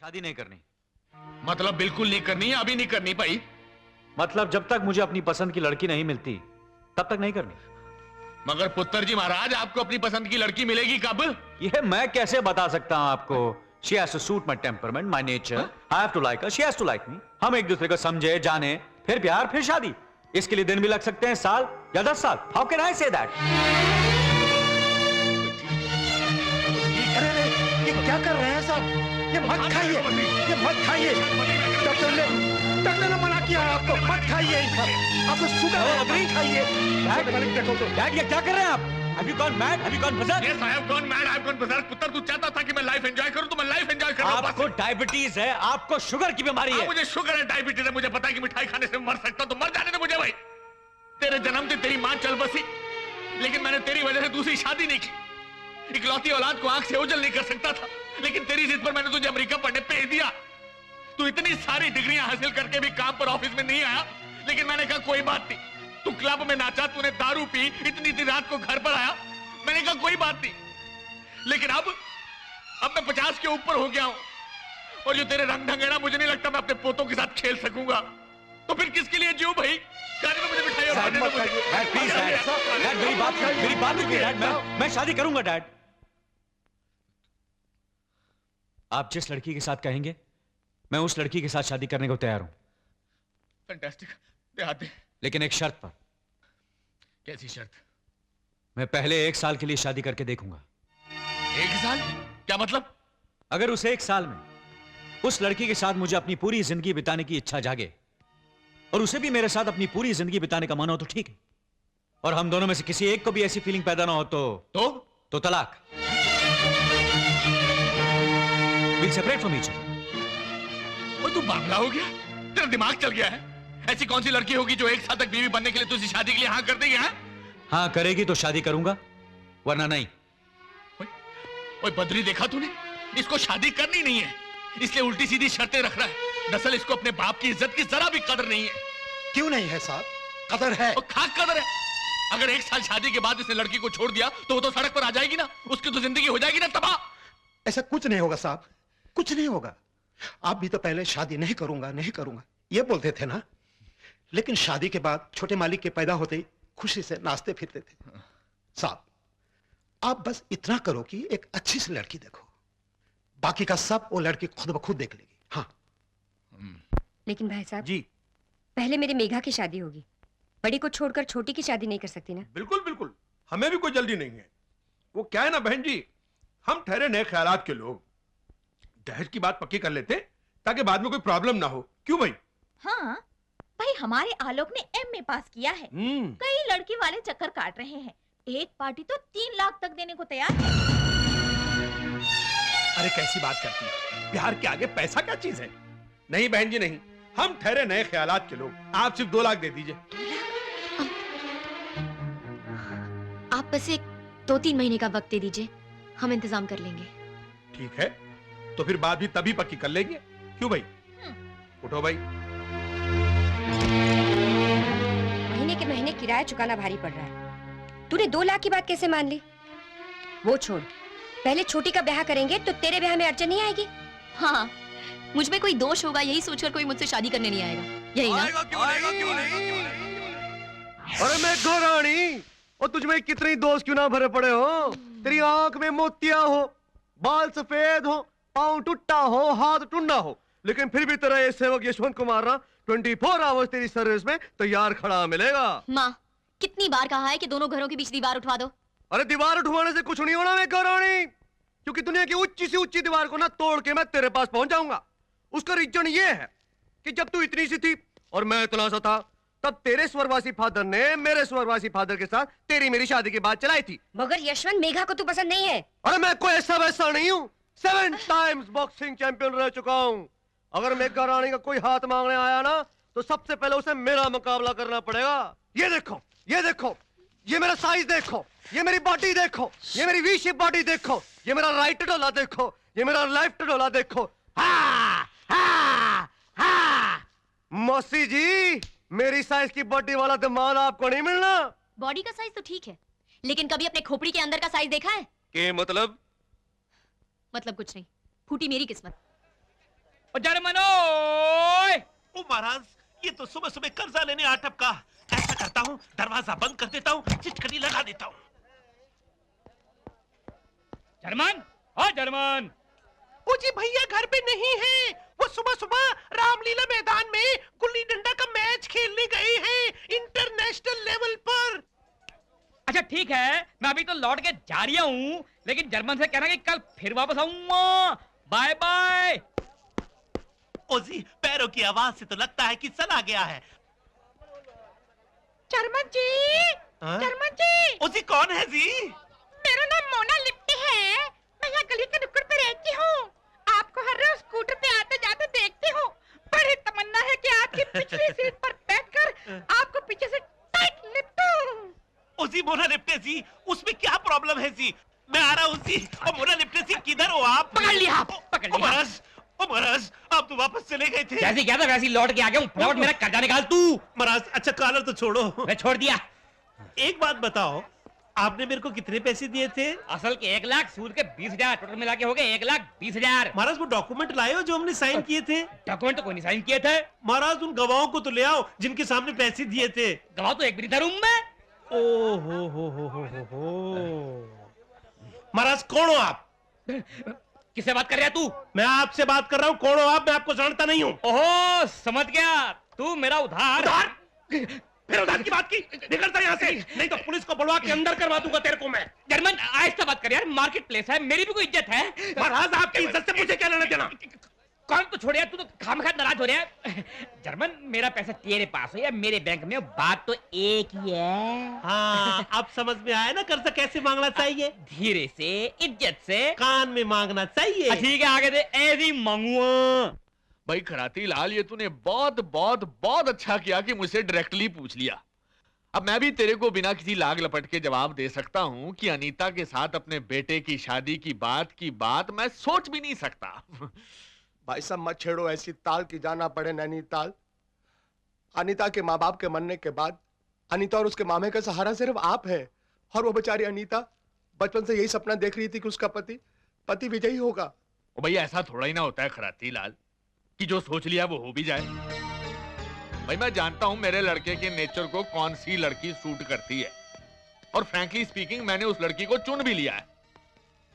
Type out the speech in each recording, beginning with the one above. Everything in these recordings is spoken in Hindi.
शादी नहीं करनी। मतलब बिल्कुल नहीं करनी है? अभी नहीं करनी भाई? मतलब जब तक मुझे अपनी पसंद की लड़की नहीं मिलती तब तक नहीं करनी। मगर पुत्र जी महाराज, आपको अपनी पसंद की लड़की मिलेगी कब? ये मैं कैसे बता सकता हूं आपको? She has to suit my temperament, my nature. I have to like her, she has to like me. हम एक दूसरे को समझे, जाने, फिर प्यार, फिर शादी। इसके लिए दिन भी लग सकते हैं, साल या 10 साल। How can I say that? अरे ये क्या कर रहे हैं साहब? ये मत खाइए, ये मत खाइए। डॉक्टर ने मना किया है आपको, मत खाइए ये सब। आपको शुगर है, नहीं खाइए। डैड ये क्या कर रहे हैं आप? Have you gone mad? Have you gone berserk? Yes, I have gone mad. I have gone berserk. पुत्र, तू चाहता था कि मैं लाइफ एंजॉय करूं तो मैं लाइफ एंजॉय कर रहा हूं। आपको डायबिटीज है, आपको शुगर की बीमारी है। मुझे शुगर है, डायबिटीज है, मुझे पता है कि मिठाई खाने से मर सकता हूं, तो मर जाने दे मुझे भाई। तेरे जन्म से तेरी मां चल बसी, लेकिन मैंने तेरी वजह से दूसरी शादी नहीं की। इकलौती औलाद को आंख से ओझल नहीं कर सकता था, लेकिन तेरी जिद पर मैंने तुझे अमेरिका पढ़ने भेज दिया। तू इतनी सारी डिग्रियां हासिल करके भी काम पर ऑफिस में नहीं आया, लेकिन मैंने कहा कोई बात नहीं। तू क्लब में नाचा, तूने दारू पी, इतनी रात को घर पर आया, मैंने कहा कोई बात नहीं। लेकिन अब मैं 50 के ऊपर हो गया हूं, और जो तेरे रंग ढंग है ना, मुझे नहीं लगता मैं अपने पोतों के साथ खेल सकूंगा। तो फिर किसके लिए जीऊं भाई? खाने में मुझे मिठाई और खाने में मुझे। डैड प्लीज डैड, मेरी बात सुनिए डैड। मैं शादी करूंगा डैड। आप जिस लड़की के साथ कहेंगे मैं उस लड़की के साथ शादी करने को तैयार हूं। फैंटास्टिक, दे। लेकिन एक शर्त पर। कैसी शर्त? मैं पहले 1 साल के लिए शादी करके देखूंगा। 1 साल? क्या मतलब? अगर उस 1 साल में उस लड़की के साथ मुझे अपनी पूरी जिंदगी बिताने की इच्छा जागे और उसे भी मेरे साथ अपनी पूरी जिंदगी बिताने का मन हो तो ठीक है, और हम दोनों में से किसी एक को भी ऐसी फीलिंग पैदा ना हो तो तलाक। We'll separate from each other. और तू बावला हो गया? तेरा दिमाग चल गया है? ऐसी कौन सी लड़की होगी जो 1 साल तक बीवी बनने के लिए तुझे शादी के लिए हाँ कर देगी? हाँ करेगी तो शादी करूंगा, वरना नहीं। ओए बद्री, देखा तूने? इसको शादी करनी नहीं है, इसलिए उल्टी सीधी शर्तें रख रहा है। दरअसल इसको अपने बाप की इज्जत की जरा भी कदर नहीं है। क्यों नहीं है साहब? कदर है। और खाक कदर है। अगर 1 साल शादी के बाद इसने लड़की को छोड़ दिया तो वो तो सड़क पर आ जाएगी ना, उसकी तो जिंदगी हो जाएगी ना तबाह। ऐसा कुछ नहीं होगा साहब, कुछ नहीं होगा। आप भी तो पहले शादी नहीं करूंगा ये बोलते थे ना, लेकिन शादी के बाद छोटे मालिक के पैदा होते ही खुशी से नाचते फिरते थे। साहब आप बस इतना करो कि एक अच्छी सी लड़की देखो, बाकी का सब वो लड़की खुद ब खुद देख लेगी। हाँ। लेकिन भाई साहब जी, पहले मेरी मेघा की शादी होगी, बड़ी को छोड़कर छोटी की शादी नहीं कर सकती ना? बिल्कुल बिल्कुल, हमें भी कोई जल्दी नहीं है। वो क्या है ना बहन जी, हम ठहरे नए ख्यालात के लोग, दहेज की बात पक्की कर लेते ताकि बाद में कोई प्रॉब्लम ना हो। क्यों भाई? हाँ भाई, हमारे आलोक ने एमए पास किया है, कई लड़की वाले चक्कर काट रहे हैं, एक पार्टी तो 3 लाख तक देने को तैयार है। अरे कैसी बात करती है, प्यार के आगे पैसा क्या चीज है? नहीं बहन जी नहीं, हम ठहरे नए ख्यालात के लोग, आप सिर्फ 2 लाख दे दीजिए। आप बस एक 2-3 महीने का वक्त दे दीजिए, हम इंतजाम कर लेंगे। ठीक है, तो फिर बात भी तभी पक्की कर लेंगे। क्यों भाई? उठो भाई। महीने के महीने किराया चुकाना भारी पड़ रहा है। तूने 2 लाख की बात कैसे मान ली? वो छोड़, पहले छोटी का ब्याह करेंगे तो तेरे ब्याह में अड़चन नहीं आएगी। हाँ, मुझ में कोई दोष होगा यही सोचकर कोई मुझसे शादी करने नहीं आएगा, यही ना? क्यों नहीं? अरे मैं रानी, और तुझमें कितने दोस्त क्यों ना भरे पड़े हो? तेरी आंख में मोतिया हो, बाल सफेद हो, पाँव टूटा हो, हाथ टुंडा हो, लेकिन फिर भी तेरा ये सेवक यशवंत कुमार ना 24 आवर्स तेरी सर्विस में तैयार खड़ा मिलेगा। माँ, कितनी बार कहा है कि दोनों घरों के बीच दीवार उठवा दो? अरे दीवार उठवाने से कुछ नहीं होना मैं रानी, क्योंकि दुनिया की ऊंची से ऊंची दीवार को ना तोड़ के मैं तेरे पास पहुंच जाऊंगा। उसका रीजन ये है कि जब तू इतनी सी थी और मैं इतना सा था, तब तेरे स्वर्गवासी फादर ने मेरे स्वर्गवासी फादर के साथ तेरी मेरी शादी की बात चलाई थी। मगर यशवंत, मेघा को तू पसंद नहीं है। अरे मैं कोई ऐसा वैसा नहीं हूँ, 7 टाइम्स बॉक्सिंग चैंपियन रह चुका हूँ। अगर मेघा रानी का कोई हाथ मांगने आया ना, तो सबसे पहले उसे मेरा मुकाबला करना पड़ेगा। ये देखो, ये देखो, ये मेरा साइज देखो, ये मेरी बॉडी देखो, ये मेरी वी शेप बॉडी देखो, ये मेरा राइट डोला देखो, ये मेरा लेफ्ट डोला देखो। हा हा हा। मौसी जी, मेरी साइज की बॉडी वाला दिमाग आपको नहीं मिलना। बॉडी का साइज तो ठीक है, लेकिन कभी अपने खोपड़ी के अंदर का साइज देखा है? के मतलब कुछ नहीं, फूटी मेरी किस्मत। जर्मनोय ओ महाराज, ये तो सुबह सुबह कर्जा लेने आ टपका। ऐसा करता हूँ, दरवाजा बंद कर देता हूँ, चिटकनी लगा देता हूँ। जर्मन, ओ जर्मन, ओ जी भैया घर पे नहीं है। वो सुबह सुबह रामलीला मैदान में गुल्ली डंडा का मैच खेलने गए हैं इंटरनेशनल लेवल पर। अच्छा ठीक है, मैं अभी तो लौट के जा रही हूँ, लेकिन जर्मन से कहना कि कल फिर वापस आऊंगा। Bye bye. ओ जी, पैरों की आवाज से तो लगता है कि चला गया है। जर्मन जी, हाँ? जर्मन जी, ओ जी कौन है जी? मेरा नाम मोना लिप्टी है। मैं यहाँ गली के नुक्कड़ पे रहती हूँ। आपको हर रोज स्कूटर पे आते जाते देखती हूँ। बड़ी तमन्ना है कि आपकी पिछली सीट पर बैठकर आपको पीछे से टाइट लिपटूं। ओ जी मोना लिप्टे जी, उसमें क्या प्रॉब्लम है जी? मैं आ रहा हूँ जी। ओ मोना लिप्टे जी किधर हो आप? पकड़ लिया, पकड़ लिया। ओ महाराज, आप तो वापस चले गए थे। जैसे क्या था वैसे ही लौट के आ गया हूँ। फटाफट मेरा कर्जा निकाल तू। महाराज अच्छा कॉलर तो छोड़ो। मैं छोड़ दिया। एक बात बताओ, आपने मेरे को कितने पैसे दिए थे? असल के 1 लाख, सूद के 20,000, टोटल मिला के हो गए 1,20,000। महाराज वो डॉक्यूमेंट लाए हो जो हमने साइन किए थे? डॉक्यूमेंट तो कोई नहीं साइन किए थे। महाराज उन गवाहों को तो ले आओ जिनके सामने पैसे दिए थे। गवाह तो एक भी नहीं था रूम में। ओ हो। महाराज कौन हो आप? किससे बात कर रहा है तू? मैं आपसे बात कर रहा हूँ। कौन हो आप? मैं आपको जानता नहीं हूँ। ओहो, समझ गया, तू मेरा उधार। फिर उधार की बात की? निकलता यहाँ से, नहीं तो पुलिस को बुलवा के अंदर करवा दूंगा तेरे को मैं। जर्मन आहिस्ता बात कर यार, मार्केट प्लेस है, मेरी भी कोई इज्जत है। महाराज आपकी इज्जत से मुझे क्या लेना देना? कौन तो छोड़ यार, तू तो खामखा नाराज हो रहा है। जर्मन मेरा पैसा तेरे पास है या मेरे बैंक में, बात तो एक ही है। हाँ, अब समझ में आया ना कर्जा कैसे मांगना चाहिए। धीरे से, इज्जत से, कान में मांगना चाहिए। ठीक है, आगे दे, ऐसे ही मांगूंगा। भाई खराती लाल, ये तूने बहुत बहुत बहुत अच्छा किया कि मुझसे डायरेक्टली पूछ लिया। अब मैं भी तेरे को बिना किसी लाग लपट के जवाब दे सकता हूँ कि अनीता के साथ अपने बेटे की शादी की बात मैं सोच भी नहीं सकता। भाई साहब मत छेड़ो ऐसी ताल की जाना पड़े नैनीताल। अनीता के माँ बाप के मरने के बाद अनीता और उसके मामे का सहारा सिर्फ आप है। और वो बेचारी अनीता बचपन से यही सपना देख रही थी कि उसका पति विजयी होगा। ओ भैया ऐसा थोड़ा ही ना होता है खराती लाल कि जो सोच लिया वो हो भी जाए। भाई मैं जानता हूं मेरे लड़के के नेचर को कौन सी लड़की सूट करती है, और फ्रैंकली स्पीकिंग मैंने उस लड़की को चुन भी लिया है।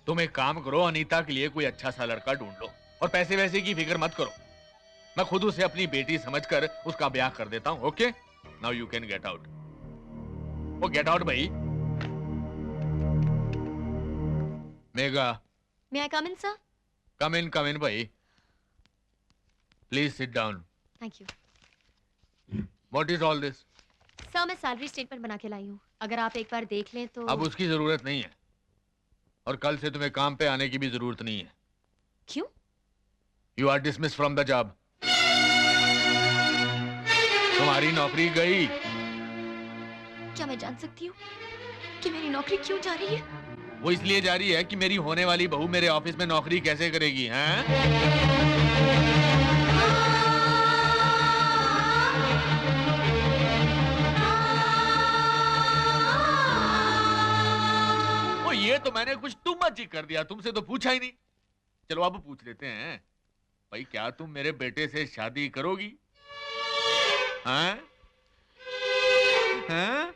तुम एक काम करो, अनीता के लिए कोई अच्छा सा लड़का ढूंढ लो और पैसे वैसे की फिक्र मत करो। मैं खुद उसे अपनी बेटी समझकर उसका ब्याह कर देता हूं। Okay, now you can get out. Oh get out भाई। मेगा, may I come in sir? Come in भाई। Please sit down. Thank you what is all this? Sir, मैं सैलरी स्टेटमेंट बना के लाई हूँ, अगर आप एक बार देख लें तो। अब उसकी जरूरत नहीं है, और कल से तुम्हें काम पे आने की भी जरूरत नहीं है। क्यों? You are dismiss from the job. तुम्हारी नौकरी गई। क्या मैं जान सकती हूँ कि मेरी नौकरी क्यों जा रही है? वो इसलिए जा रही है कि मेरी होने वाली बहू मेरे ऑफिस में नौकरी कैसे करेगी, हैं? ओ ये तो मैंने कुछ टू मच ही कर दिया, तुमसे तो पूछा ही नहीं। चलो अब पूछ लेते हैं, भाई क्या तुम मेरे बेटे से शादी करोगी? हैं? हैं?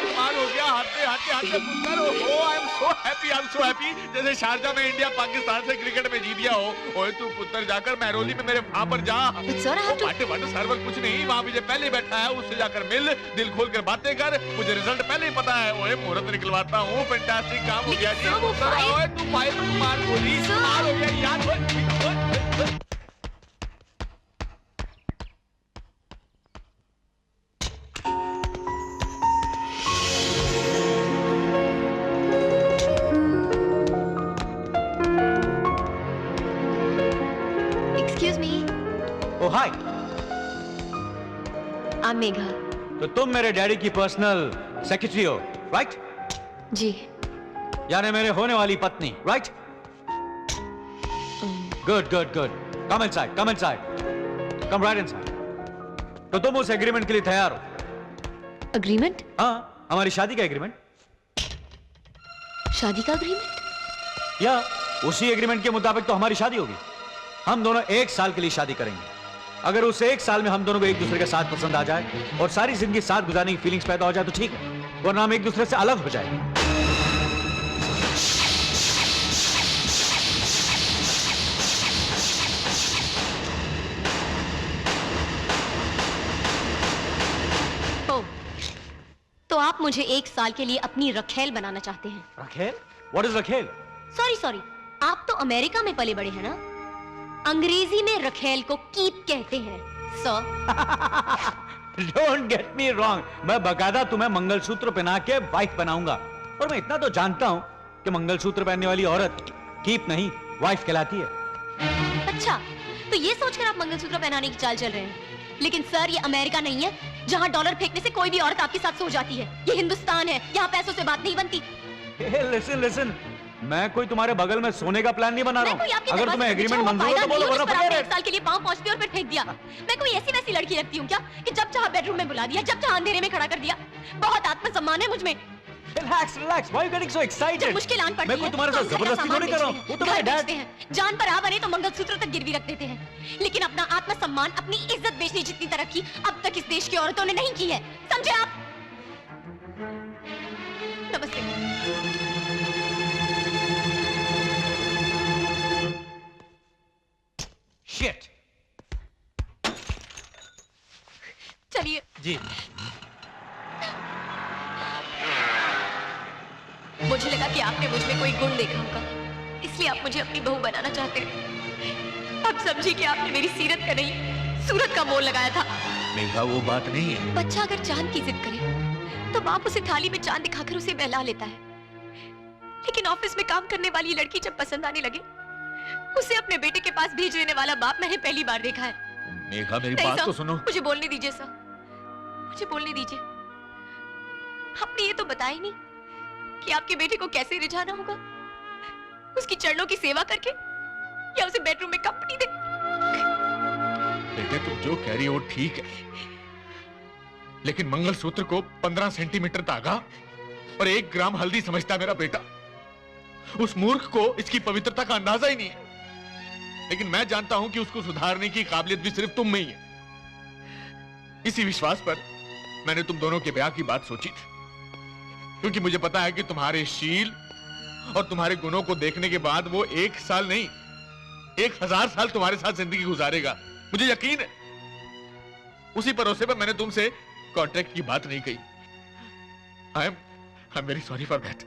कमाल हो गया, हाथे पुत्र हो। आई एम सो हैप्पी जैसे शारजा में इंडिया पाकिस्तान से क्रिकेट में जीत गया हो। ओए तू पुत्र जाकर महरौली में मेरे वहां पर जा। बाटे सर्वर कुछ नहीं, वहां मुझे पहले बैठा है, उससे जाकर मिल, दिल खोल कर बातें कर। मुझे रिजल्ट पहले ही पता है। ओए मुहूर्त निकलवाता हूँ, फैंटास्टिक काम हो गया जी। ओए तू फाइल मार बोली, कमाल हो गया यार। हाय, I'm मेघा। तो तुम मेरे डैडी की पर्सनल सेक्रेटरी हो, राइट? जी। यानी मेरे होने वाली पत्नी, right? Good good good. Come inside, come right inside. तो तुम उस एग्रीमेंट के लिए तैयार हो? अग्रीमेंट? हाँ, हमारी शादी का एग्रीमेंट। शादी का अग्रीमेंट? या उसी एग्रीमेंट के मुताबिक तो हमारी शादी होगी। हम दोनों 1 साल के लिए शादी करेंगे। अगर उस 1 साल में हम दोनों को एक दूसरे के साथ पसंद आ जाए और सारी जिंदगी साथ गुजारने की फीलिंग्स पैदा हो जाए तो ठीक है, वरना हम एक दूसरे से अलग हो जाएंगे। तो आप मुझे 1 साल के लिए अपनी रखेल बनाना चाहते हैं? रखेल? What is रखेल? सॉरी, आप तो अमेरिका में पले बड़े हैं ना? अंग्रेजी में रखेल को कीप कहते हैं sir. Don't get me wrong, मैं बकायदा तुम्हें मंगलसूत्र पहना के वाइफ बनाऊंगा। और मैं इतना तो जानता हूं कि मंगलसूत्र पहनने वाली औरत कीप नहीं, वाइफ कहलाती है। अच्छा, तो ये सोचकर आप मंगलसूत्र पहनाने की चाल चल रहे हैं। लेकिन सर, ये अमेरिका नहीं है जहां डॉलर फेंकने से कोई भी औरत आपके साथ सो जाती है। ये हिंदुस्तान है, यहाँ पैसों से बात नहीं बनती। लिसन, मैं कोई तुम्हारे बगल में सोने का प्लान नहीं बना रहा हूँ। अगर तुम्हें एग्रीमेंट मंजूर हो तो बोलो, वरना आपने 1 साल के लिए पाँव पहुंचती और फिर फेंक दिया। मैं कोई ऐसी वैसी लड़की लगती हूँ क्या कि जब चाहा बेडरूम में बुला दिया, जब चाहा अंधेरे में खड़ा कर दिया? बहुत आत्मसम्मान है मुझ में। Relax, why are you getting so excited? जब मुश्किल आन पड़ती मैं कोई है, तुम्हारे तो साथ हम घर का जबरदस्ती सामान थोड़ी कर रहा हूँ। बेचते वो हैं, तुम्हारे घर डैड बेचते हैं, जान पर आ बने तो मंगलसूत्र तक गिरवी रख देते हैं। लेकिन अपना आत्मसम्मान, अपनी इज्जत बेचने जितनी तरक्की अब तक इस देश की औरतों ने नहीं की है, समझे आप? नमस्ते। Shit. चलिए जी। मुझे लगा कि आपने मुझ में कोई गुण देखा होगा, इसलिए आप मुझे अपनी बहू बनाना चाहते हैं। अब समझिए कि आपने मेरी सीरत का नहीं, सूरत का मोल लगाया था। मेघा, वो बात नहीं है। बच्चा अगर चांद की जिद करे तो बाप उसे थाली में चांद दिखाकर उसे बहला लेता है। लेकिन ऑफिस में काम करने वाली लड़की जब पसंद आने लगे, उसे अपने बेटे के पास भेज देने वाला बाप मैंने पहली बार देखा है। मेघा, मेरी नहीं बात साहब, तो सुनो। मुझे बोलने दीजिए सर, मुझे बोलने दीजिए। आपने ये तो बताया ही नहीं कि आपके बेटे को कैसे रिझाना होगा, उसकी चरणों की सेवा करके या उसे बेडरूम में कंपनी दे। बेटे, तुम जो कह रही हो ठीक है, लेकिन मंगलसूत्र को 15 सेंटीमीटर धागा और 1 ग्राम हल्दी समझता मेरा बेटा। उस मूर्ख को इसकी पवित्रता का अंदाजा ही नहीं है। लेकिन मैं जानता हूं कि उसको सुधारने की काबिलियत भी सिर्फ तुम में ही है। इसी विश्वास पर मैंने तुम दोनों के ब्याह की बात सोची थी, क्योंकि मुझे पता है कि तुम्हारे शील और तुम्हारे गुणों को देखने के बाद वो 1 साल नहीं 1000 साल तुम्हारे साथ जिंदगी गुजारेगा, मुझे यकीन है। उसी भरोसे पर मैंने तुमसे कॉन्ट्रैक्ट की बात नहीं कही। I am very sorry for that.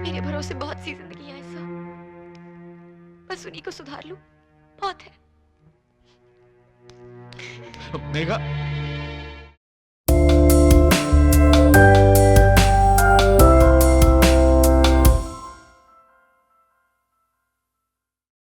मेरे भरोसे बहुत सी जिंदगी है सर, बस उन्हीं को सुधार लूं बहुत है। मेघा,